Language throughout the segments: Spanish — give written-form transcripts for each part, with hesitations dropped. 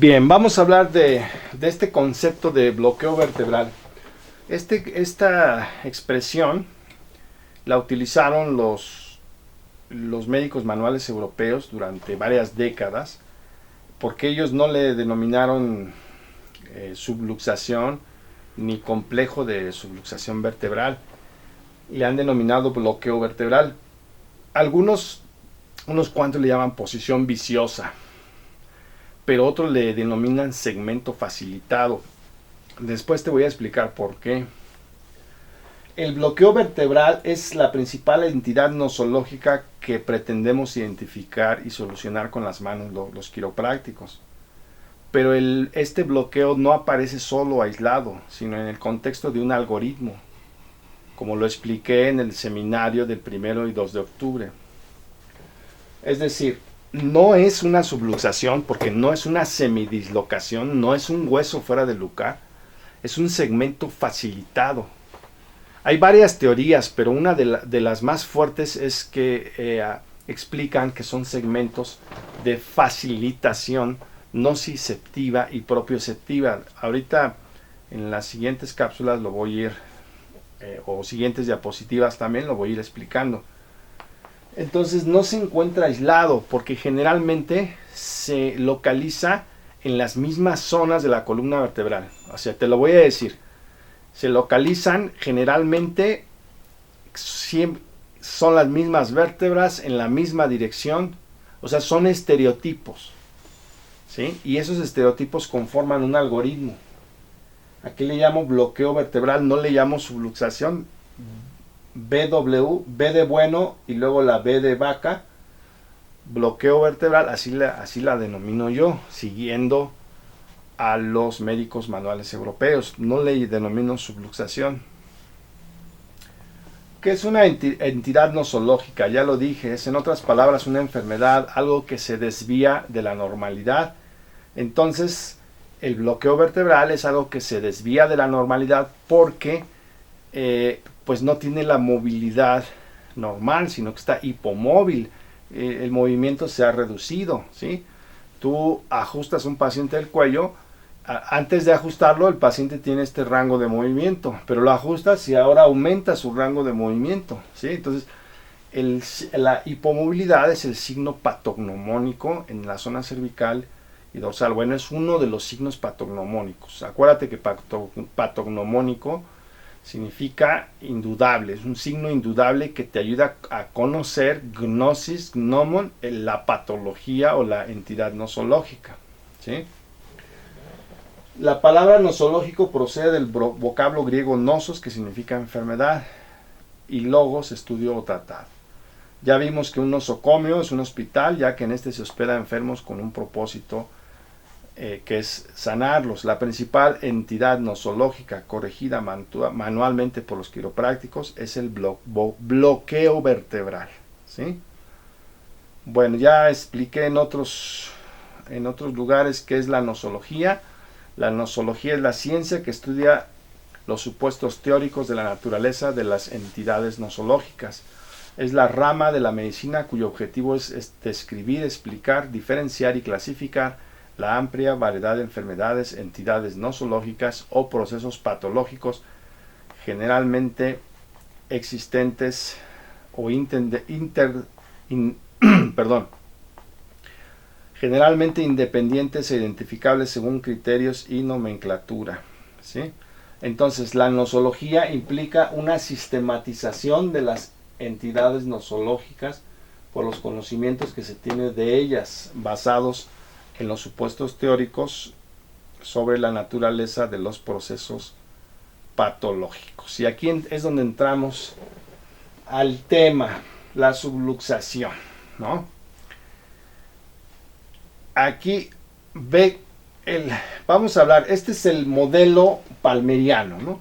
Bien, vamos a hablar de este concepto de bloqueo vertebral. Esta expresión la utilizaron los médicos manuales europeos durante varias décadas, porque ellos no le denominaron subluxación ni complejo de subluxación vertebral, le han denominado bloqueo vertebral. Unos cuantos le llaman posición viciosa, pero otros le denominan segmento facilitado. Después te voy a explicar por qué. El bloqueo vertebral es la principal entidad nosológica que pretendemos identificar y solucionar con las manos los quiroprácticos. Pero este bloqueo no aparece solo aislado, sino en el contexto de un algoritmo, como lo expliqué en el seminario del 1 y 2 de octubre. Es decir, no es una subluxación porque no es una semidislocación, no es un hueso fuera de lugar, es un segmento facilitado. Hay varias teorías, pero una de las más fuertes es que explican que son segmentos de facilitación nociceptiva y propioceptiva. Ahorita en las siguientes cápsulas lo voy a ir, o siguientes diapositivas también lo voy a ir explicando. Entonces no se encuentra aislado porque generalmente se localiza en las mismas zonas de la columna vertebral. O sea, te lo voy a decir. Se localizan generalmente, son las mismas vértebras en la misma dirección. O sea, son estereotipos, ¿sí? Y esos estereotipos conforman un algoritmo. Aquí le llamo bloqueo vertebral, no le llamo subluxación. BW, B de bueno y luego la B de vaca, bloqueo vertebral, así la denomino yo, siguiendo a los médicos manuales europeos. No le denomino subluxación. ¿Qué es una entidad nosológica? Ya lo dije, es en otras palabras una enfermedad, algo que se desvía de la normalidad. Entonces, el bloqueo vertebral es algo que se desvía de la normalidad porque pues no tiene la movilidad normal, sino que está hipomóvil. El movimiento se ha reducido, ¿sí? Tú ajustas a un paciente el cuello, antes de ajustarlo el paciente tiene este rango de movimiento, pero lo ajustas y ahora aumenta su rango de movimiento, ¿sí? Entonces la hipomovilidad es el signo patognomónico en la zona cervical y dorsal. Bueno, es uno de los signos patognomónicos. Acuérdate que patognomónico significa indudable, es un signo indudable que te ayuda a conocer gnosis, gnomon, la patología o la entidad nosológica, ¿sí? La palabra nosológico procede del vocablo griego nosos, que significa enfermedad, y logos, estudio o tratado. Ya vimos que un nosocomio es un hospital, ya que en este se hospeda enfermos con un propósito que es sanarlos. La principal entidad nosológica corregida manualmente por los quiroprácticos es el bloqueo vertebral, ¿sí? Bueno, ya expliqué en otros lugares qué es la nosología. La nosología es la ciencia que estudia los supuestos teóricos de la naturaleza de las entidades nosológicas. Es la rama de la medicina cuyo objetivo es describir, explicar, diferenciar y clasificar la amplia variedad de enfermedades, entidades nosológicas o procesos patológicos generalmente existentes o generalmente independientes e identificables según criterios y nomenclatura, ¿sí? Entonces, la nosología implica una sistematización de las entidades nosológicas por los conocimientos que se tiene de ellas, basados en los supuestos teóricos sobre la naturaleza de los procesos patológicos. Y aquí es donde entramos al tema, la subluxación, ¿no? Aquí vamos a hablar, este es el modelo palmeriano, ¿no?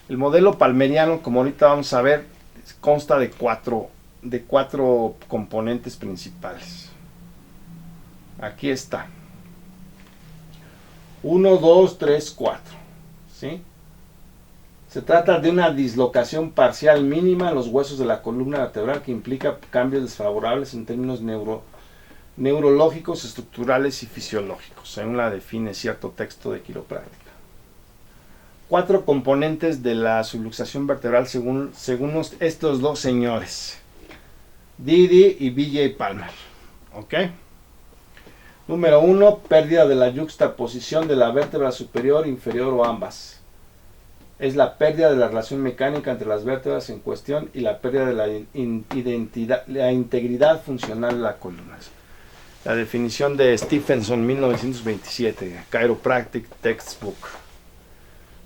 El modelo palmeriano, como ahorita vamos a ver, consta de cuatro componentes principales. Aquí está. 1, 2, 3, 4. ¿Sí? Se trata de una dislocación parcial mínima en los huesos de la columna vertebral que implica cambios desfavorables en términos neurológicos, estructurales y fisiológicos, según la define cierto texto de quiropráctica. 4 componentes de la subluxación vertebral según estos dos señores, Didi y B.J. Palmer. ¿Ok? Número 1, pérdida de la yuxtaposición de la vértebra superior, inferior o ambas. Es la pérdida de la relación mecánica entre las vértebras en cuestión y la pérdida de la integridad funcional de la columna. La definición de Stephenson, 1927, Chiropractic Textbook.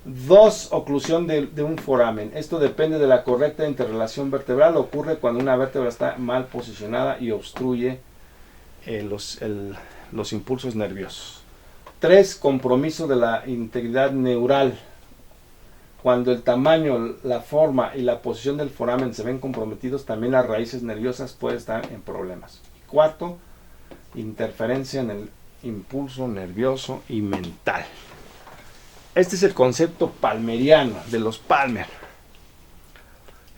2. Oclusión de un foramen. Esto depende de la correcta interrelación vertebral. Ocurre cuando una vértebra está mal posicionada y obstruye los impulsos nerviosos. 3. Compromiso de la integridad neural. Cuando el tamaño, la forma y la posición del foramen se ven comprometidos, también las raíces nerviosas pueden estar en problemas. 4. Interferencia en el impulso nervioso y mental. Este es el concepto palmeriano de los Palmer.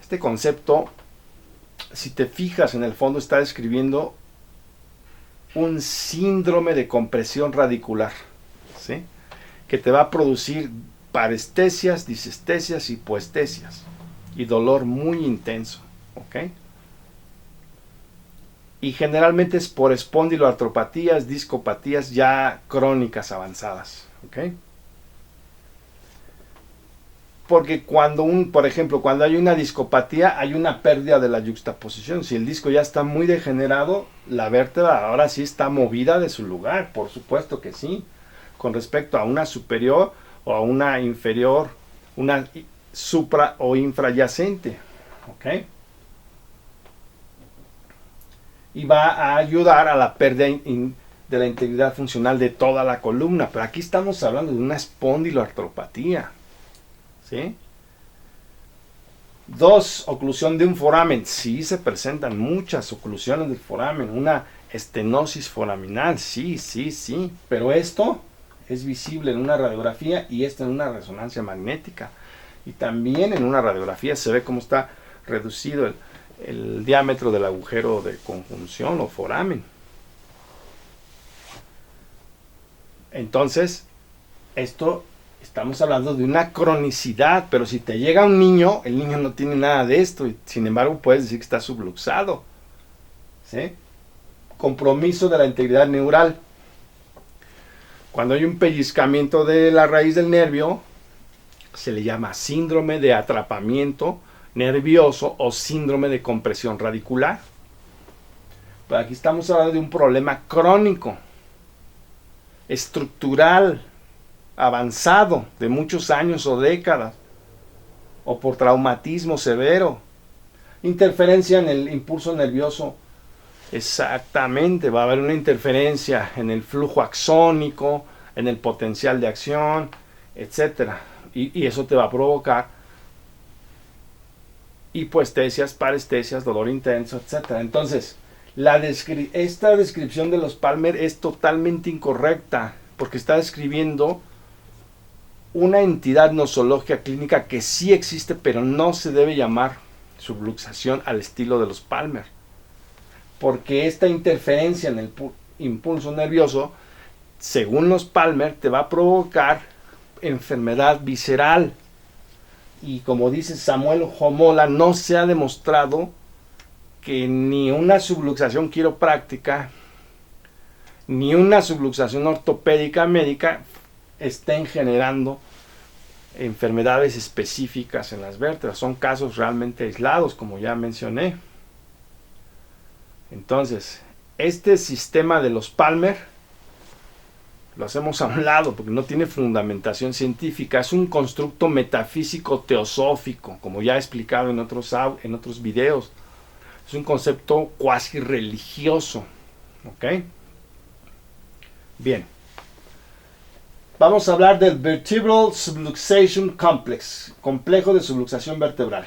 Este concepto, si te fijas en el fondo, está describiendo un síndrome de compresión radicular, ¿sí? Que te va a producir parestesias, disestesias, hipoestesias y dolor muy intenso, ¿ok? Y generalmente es por espondiloartropatías, discopatías ya crónicas avanzadas, ¿ok? Porque por ejemplo, cuando hay una discopatía, hay una pérdida de la yuxtaposición. Si el disco ya está muy degenerado, la vértebra ahora sí está movida de su lugar, por supuesto que sí. Con respecto a una superior o a una inferior, una supra o infrayacente, ¿ok? Y va a ayudar a la pérdida de la integridad funcional de toda la columna. Pero aquí estamos hablando de una espondiloartropatía, ¿sí? 2. Oclusión de un foramen. Sí se presentan muchas oclusiones del foramen. Una estenosis foraminal, sí. Pero esto es visible en una radiografía y esto en una resonancia magnética. Y también en una radiografía se ve cómo está reducido el diámetro del agujero de conjunción o foramen. Entonces, estamos hablando de una cronicidad, pero si te llega un niño, el niño no tiene nada de esto, y sin embargo puedes decir que está subluxado, ¿sí? Compromiso de la integridad neural. Cuando hay un pellizcamiento de la raíz del nervio, se le llama síndrome de atrapamiento nervioso o síndrome de compresión radicular. Pero aquí estamos hablando de un problema crónico, estructural, avanzado, de muchos años o décadas, o por traumatismo severo. Interferencia en el impulso nervioso. Exactamente, va a haber una interferencia en el flujo axónico, en el potencial de acción, etc. Y eso te va a provocar hipoestesias, parestesias, dolor intenso, etc. Entonces, esta descripción de los Palmer es totalmente incorrecta, porque está describiendo una entidad nosológica clínica que sí existe, pero no se debe llamar subluxación al estilo de los Palmer, porque esta interferencia en el impulso nervioso, según los Palmer, te va a provocar enfermedad visceral. Y como dice Samuel Homola, no se ha demostrado que ni una subluxación quiropráctica ni una subluxación ortopédica médica estén generando enfermedades específicas en las vértebras. Son casos realmente aislados, como ya mencioné. Entonces, este sistema de los Palmer lo hacemos a un lado porque no tiene fundamentación científica. Es un constructo metafísico teosófico, como ya he explicado en otros videos. Es un concepto cuasi religioso. ¿Ok? Bien. Vamos a hablar del Vertebral Subluxation Complex, complejo de subluxación vertebral.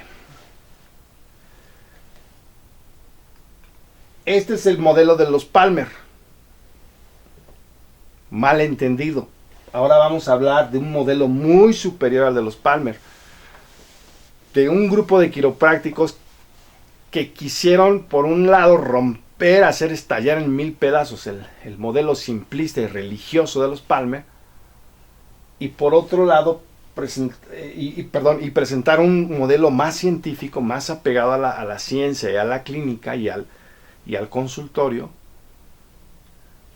Este es el modelo de los Palmer. Mal entendido. Ahora vamos a hablar de un modelo muy superior al de los Palmer. De un grupo de quiroprácticos que quisieron, por un lado, romper ver hacer estallar en mil pedazos el modelo simplista y religioso de los Palmer, y por otro lado presentar un modelo más científico, más apegado a la ciencia y a la clínica y al consultorio.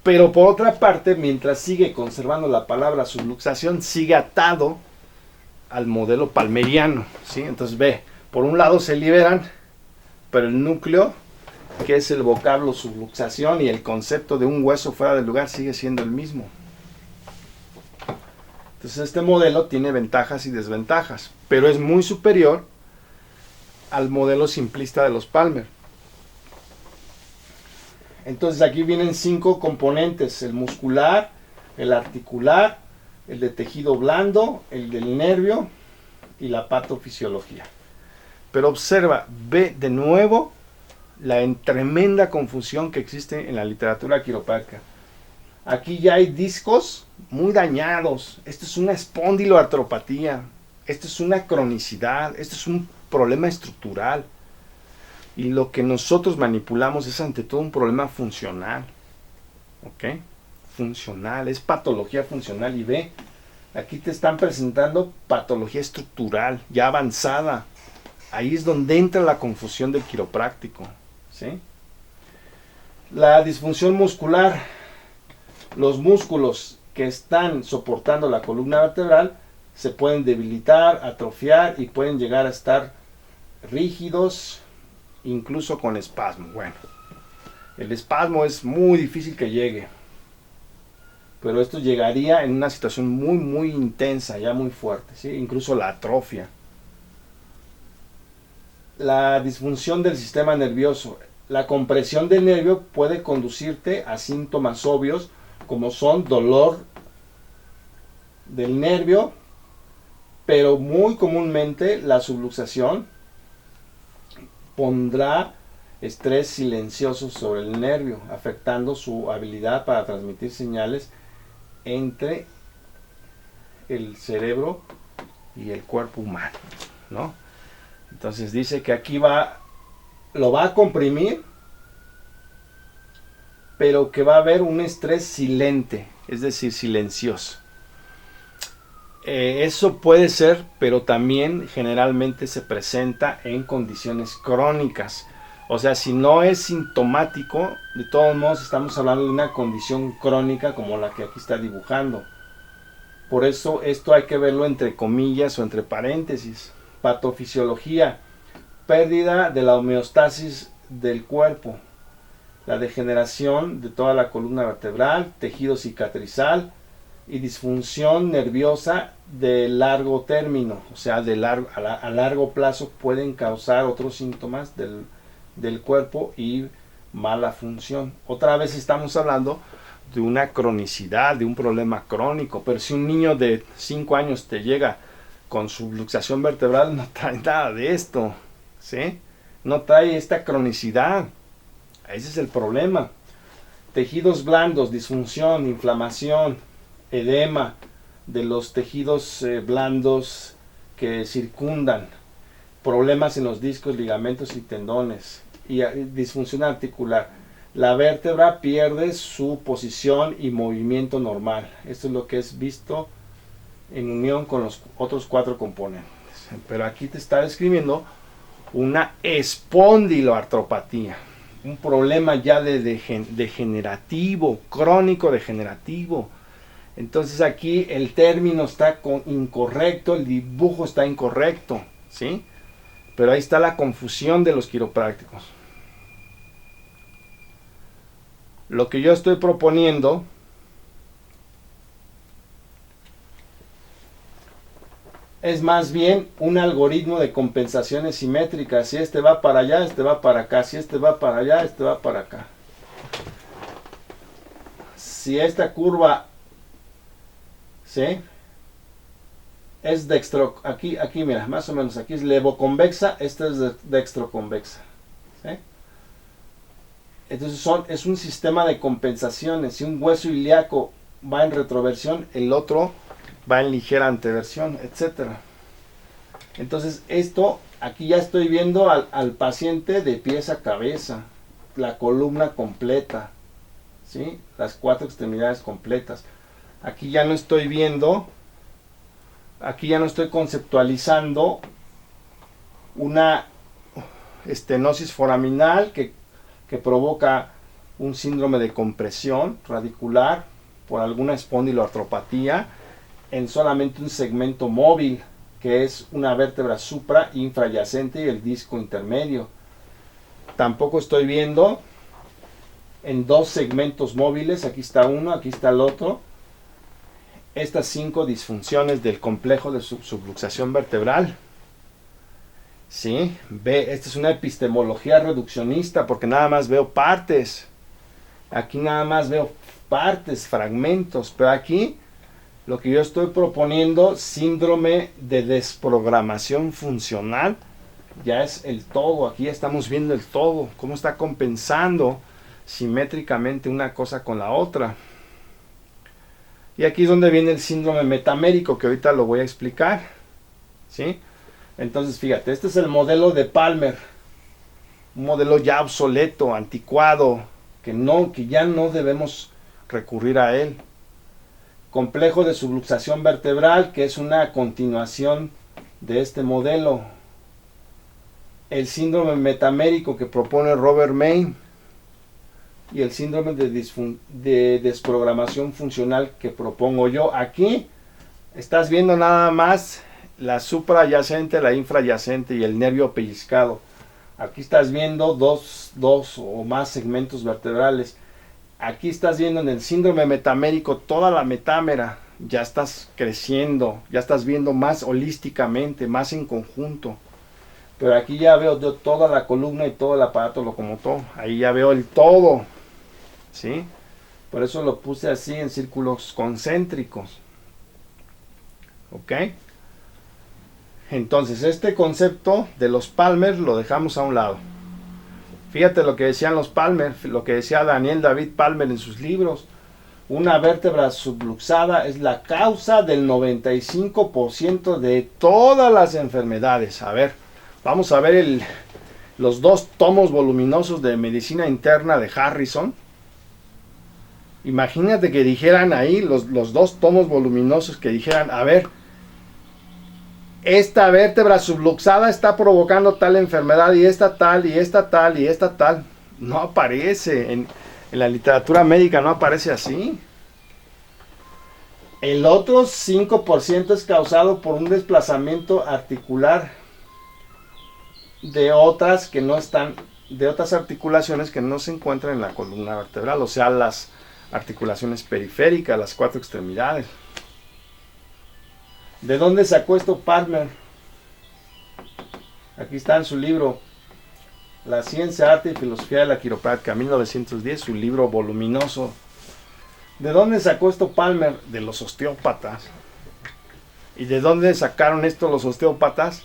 Pero por otra parte, mientras sigue conservando la palabra subluxación, sigue atado al modelo palmeriano, ¿sí? Entonces ve, por un lado se liberan, pero el núcleo, que es el vocablo subluxación y el concepto de un hueso fuera del lugar, sigue siendo el mismo. Entonces este modelo tiene ventajas y desventajas, pero es muy superior al modelo simplista de los Palmer. Entonces aquí vienen 5 componentes: el muscular, el articular, el de tejido blando, el del nervio y la patofisiología. Pero observa, ve de nuevo la tremenda confusión que existe en la literatura quiropráctica. Aquí ya hay discos muy dañados. Esto es una espondiloartropatía. Esto es una cronicidad. Esto es un problema estructural. Y lo que nosotros manipulamos es ante todo un problema funcional. ¿Ok? Funcional, es patología funcional. Y ve, aquí te están presentando patología estructural, ya avanzada. Ahí es donde entra la confusión del quiropráctico. ¿Sí? La disfunción muscular. Los músculos que están soportando la columna vertebral se pueden debilitar, atrofiar y pueden llegar a estar rígidos, incluso con espasmo. Bueno, el espasmo es muy difícil que llegue, pero esto llegaría en una situación muy intensa, ya muy fuerte, ¿sí? Incluso la atrofia. La disfunción del sistema nervioso. La compresión del nervio puede conducirte a síntomas obvios como son dolor del nervio, pero muy comúnmente la subluxación pondrá estrés silencioso sobre el nervio, afectando su habilidad para transmitir señales entre el cerebro y el cuerpo humano, ¿no? Entonces dice que aquí lo va a comprimir, pero que va a haber un estrés silente, es decir, silencioso. Eso puede ser, pero también generalmente se presenta en condiciones crónicas. O sea, si no es sintomático, de todos modos estamos hablando de una condición crónica como la que aquí está dibujando. Por eso esto hay que verlo entre comillas o entre paréntesis. Patofisiología: pérdida de la homeostasis del cuerpo, la degeneración de toda la columna vertebral, tejido cicatrizal y disfunción nerviosa de largo término, o sea, a largo plazo pueden causar otros síntomas del cuerpo y mala función. Otra vez estamos hablando de una cronicidad, de un problema crónico, pero si un niño de 5 años te llega con subluxación vertebral, no trae nada de esto, ¿sí? No trae esta cronicidad. Ese es el problema. Tejidos blandos, disfunción, inflamación, edema de los tejidos blandos que circundan, problemas en los discos, ligamentos y tendones, y disfunción articular. La vértebra pierde su posición y movimiento normal. Esto es lo que es visto en unión con los otros 4 componentes. Pero aquí te está describiendo una espondiloartropatía, un problema ya degenerativo, crónico degenerativo. Entonces aquí el término está incorrecto, el dibujo está incorrecto, ¿sí? Pero ahí está la confusión de los quiroprácticos. Lo que yo estoy proponiendo es más bien un algoritmo de compensaciones simétricas. Si este va para allá, este va para acá. Si este va para allá, este va para acá. Si esta curva, ¿sí?, es aquí mira, más o menos, aquí es levoconvexa, esta es dextroconvexa, ¿sí? Entonces es un sistema de compensaciones. Si un hueso ilíaco va en retroversión, el otro va en ligera anteversión, etcétera. Entonces esto, aquí ya estoy viendo al paciente de pies a cabeza. la columna completa, ¿sí? Las 4 extremidades completas. Aquí ya no estoy viendo, aquí ya no estoy conceptualizando una estenosis foraminal que provoca un síndrome de compresión radicular por alguna espondiloartropatía en solamente un segmento móvil, que es una vértebra supra infrayacente y el disco intermedio. Tampoco estoy viendo en 2 segmentos móviles, aquí está uno, aquí está el otro, estas 5 disfunciones del complejo de subluxación vertebral. ¿Sí? Esta es una epistemología reduccionista porque nada más veo partes. Aquí nada más veo partes, fragmentos, pero aquí lo que yo estoy proponiendo, síndrome de desprogramación funcional, ya es el todo. Aquí estamos viendo el todo, cómo está compensando simétricamente una cosa con la otra. Y aquí es donde viene el síndrome metamérico, que ahorita lo voy a explicar, ¿sí? Entonces, fíjate, este es el modelo de Palmer, un modelo ya obsoleto, anticuado, que ya no debemos recurrir a él. Complejo de subluxación vertebral, que es una continuación de este modelo. El síndrome metamérico que propone Robert Main y el síndrome de desprogramación funcional que propongo yo. Aquí estás viendo nada más la suprayacente, la infrayacente y el nervio pellizcado. Aquí estás viendo dos o más segmentos vertebrales. Aquí estás viendo en el síndrome metamérico toda la metámera. Ya estás creciendo, ya estás viendo más holísticamente, más en conjunto. Pero aquí ya veo toda la columna y todo el aparato locomotor. Ahí ya veo el todo, ¿sí? Por eso lo puse así en círculos concéntricos. ¿Ok? Entonces, este concepto de los Palmer lo dejamos a un lado. Fíjate lo que decían los Palmer, lo que decía Daniel David Palmer en sus libros. Una vértebra subluxada es la causa del 95% de todas las enfermedades. A ver, vamos a ver los 2 tomos voluminosos de medicina interna de Harrison. Imagínate que dijeran ahí, los 2 tomos voluminosos, que dijeran, a ver, esta vértebra subluxada está provocando tal enfermedad y esta tal y esta tal y esta tal. No aparece, en la literatura médica no aparece así. El otro 5% es causado por un desplazamiento articular de otras que no están, de otras articulaciones que no se encuentran en la columna vertebral, o sea, las articulaciones periféricas, las 4 extremidades. ¿De dónde sacó esto Palmer? Aquí está en su libro La ciencia, arte y filosofía de la quiropráctica, 1910, su libro voluminoso. ¿De dónde sacó esto Palmer? De los osteópatas. ¿Y de dónde sacaron esto los osteópatas?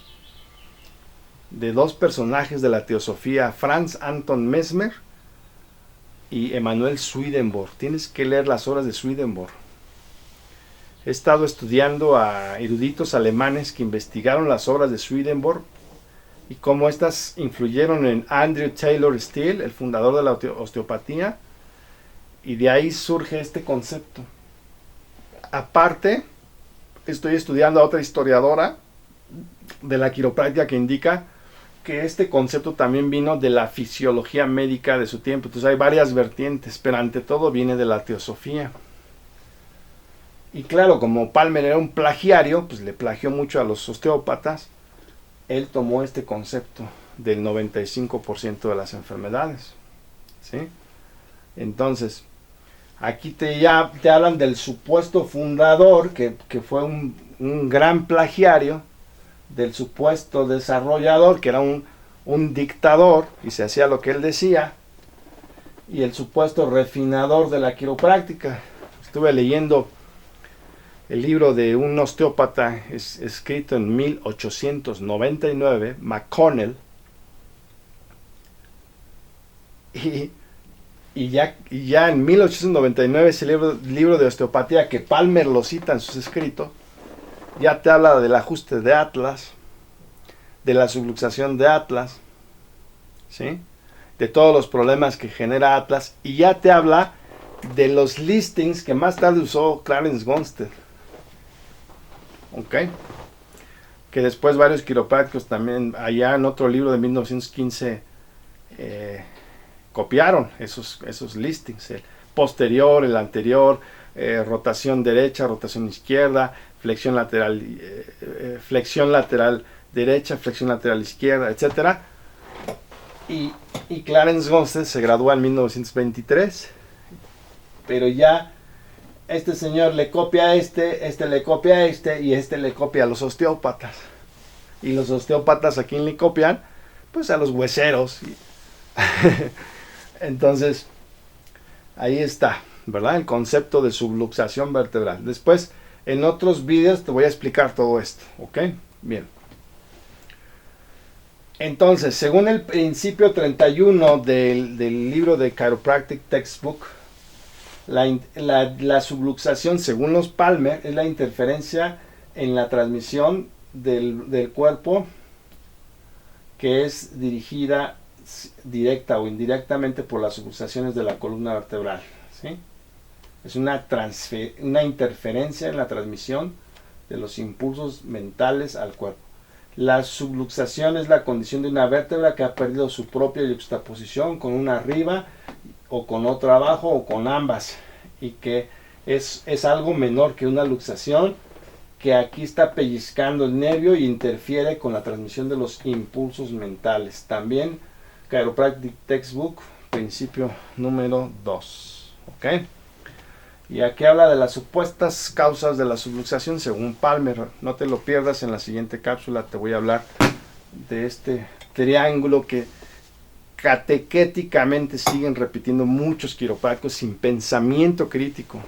De 2 personajes de la teosofía, Franz Anton Mesmer y Emanuel Swedenborg. Tienes que leer las obras de Swedenborg. He estado estudiando a eruditos alemanes que investigaron las obras de Swedenborg y cómo estas influyeron en Andrew Taylor Still, el fundador de la osteopatía, y de ahí surge este concepto. Aparte, estoy estudiando a otra historiadora de la quiropráctica que indica que este concepto también vino de la fisiología médica de su tiempo. Entonces hay varias vertientes, pero ante todo viene de la teosofía. Y claro, como Palmer era un plagiario, pues le plagió mucho a los osteópatas. Él tomó este concepto del 95% de las enfermedades, ¿sí? Entonces, aquí te hablan del supuesto fundador, que fue un gran plagiario, del supuesto desarrollador, que era un dictador, y se hacía lo que él decía, y el supuesto refinador de la quiropráctica. Estuve leyendo el libro de un osteópata escrito en 1899, McConnell, y ya en 1899 ese libro de osteopatía, que Palmer lo cita en sus escritos, ya te habla del ajuste de Atlas, de la subluxación de Atlas, ¿sí? de todos los problemas que genera Atlas, y ya te habla de los listings que más tarde usó Clarence Gunstead. Ok, que después varios quiroprácticos también allá en otro libro de 1915 copiaron esos listings, el posterior, el anterior, rotación derecha, rotación izquierda, flexión lateral derecha, flexión lateral izquierda, etcétera. Y Clarence Gunstead se graduó en 1923, pero ya este señor le copia a este le copia a este, y este le copia a los osteópatas. Y los osteópatas, ¿a quién le copian? Pues a los hueseros. Entonces, ahí está, ¿verdad? El concepto de subluxación vertebral. Después, en otros vídeos te voy a explicar todo esto, ¿ok? Bien. Entonces, según el principio 31 del libro de Chiropractic Textbook, la subluxación, según los Palmer, es la interferencia en la transmisión del cuerpo que es dirigida directa o indirectamente por las subluxaciones de la columna vertebral, ¿sí? Es una interferencia en la transmisión de los impulsos mentales al cuerpo. La subluxación es la condición de una vértebra que ha perdido su propia yuxtaposición con una arriba o con otra abajo o con ambas, y que es algo menor que una luxación, que aquí está pellizcando el nervio y interfiere con la transmisión de los impulsos mentales. También Chiropractic Textbook, principio número 2. ¿Ok? Y aquí habla de las supuestas causas de la subluxación según Palmer. No te lo pierdas, en la siguiente cápsula te voy a hablar de este triángulo que catequéticamente siguen repitiendo muchos quiroprácticos sin pensamiento crítico.